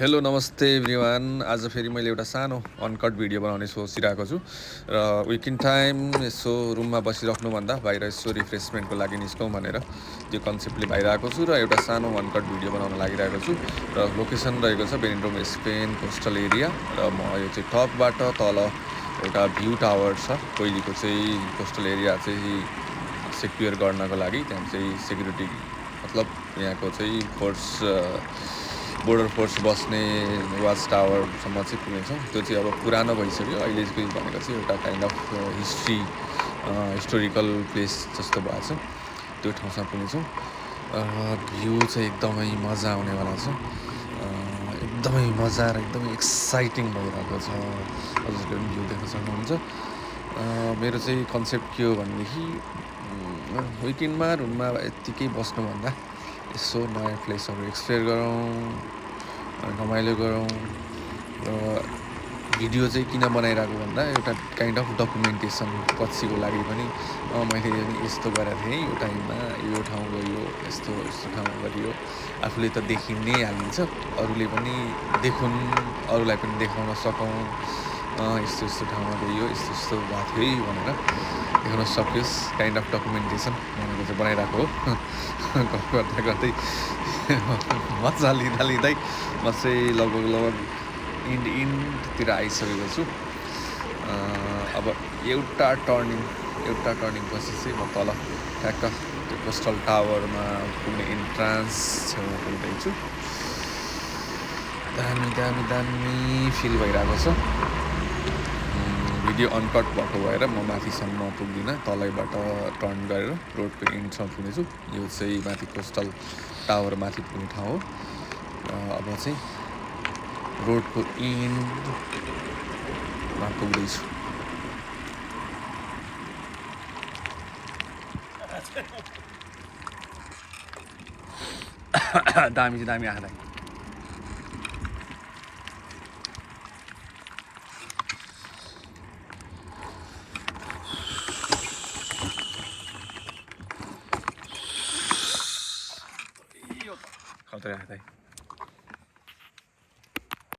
Hello नमस्ते everyone. आज फेरि मैले एउटा सानो अनकट भिडियो बनाउने सोचिरहेको छु र विकेन्ड टाइम यसो रुममा बसिराख्नुभन्दा बाहिर यसो रिफ्रेसमेन्टको लागि निस्कौँ भनेर त्यो कन्सेप्टले भइरहेको छु र एउटा सानो अनकट भिडियो बनाउन लागिरहेको छु र लोकेसन रहेको छ बेनिन्ड्रोम स्पेन कोस्टल एरिया र म यो चाहिँ टपबाट तल एउटा भ्यू टावर छ पहिलेको चाहिँ कोस्टल एरिया चाहिँ सेक्युर गर्नको लागि त्यहाँ चाहिँ सेक्युरिटी मतलब यहाँको चाहिँ बोर्डर फोर्स बस्ने वाच टावरसम्म चाहिँ पुगेछौँ। त्यो चाहिँ अब पुरानो भइसक्यो। अहिले चाहिँ भनेको चाहिँ एउटा काइन्ड अफ हिस्टोरिकल प्लेस जस्तो भएको छ। त्यो ठाउँसम्म पुगेछौँ। भ्यू चाहिँ एकदमै मजा आउनेवाला छ। एकदमै मजा र एकदमै एक्साइटिङ भइरहेको छ। हजुरले पनि भ्यू देख्न सक्नुहुन्छ। मेरो चाहिँ कन्सेप्ट के हो भनेदेखि विकेन्डमा रुममा यत्तिकै बस्नुभन्दा यसो नयाँ प्लेसहरू एक्सप्लोर गरौँ, रमाइलो गरौँ र भिडियो चाहिँ किन बनाइरहेको भन्दा एउटा काइन्ड अफ डकुमेन्टेसन पछिको लागि पनि मैले यस्तो गरेको थिएँ यो टाइममा यो ठाउँ गयो यस्तो यस्तो ठाउँ गरियो। आफूले त देखि नै हालिन्छ, अरूले पनि देखुन्, अरूलाई पनि देखाउन सकौँ यस्तो यस्तो ठाउँमा गयो यस्तो यस्तो भएको थियो है भनेर देखाउन सकियोस्। काइन्ड अफ डकुमेन्टेसन भनेको चाहिँ बनाइरहेको हो। गर्दा गर्दै मजा लिँदै म चाहिँ लगभग इन्डतिर आइसकेको छु। अब एउटा टर्निङ पछि चाहिँ म तल ठ्याक्क त्यो कोस्टल टावरमा पुग्ने इन्ट्रान्स छेउमा पुग्दैछु। दामी फिल भइरहेको छ। भिडियो अनकट भएको भएर म माथिसम्म पुग्दिनँ, तलैबाट टर्न गरेर रोडको इन्डसम्म पुग्नेछु। यो चाहिँ माथि कोस्टल टावर माथि पुग्ने ठाउँ हो। अब चाहिँ रोडको इन्डमा पुग्दैछु। दामी चाहिँ दामी आँखा खतरा आँखा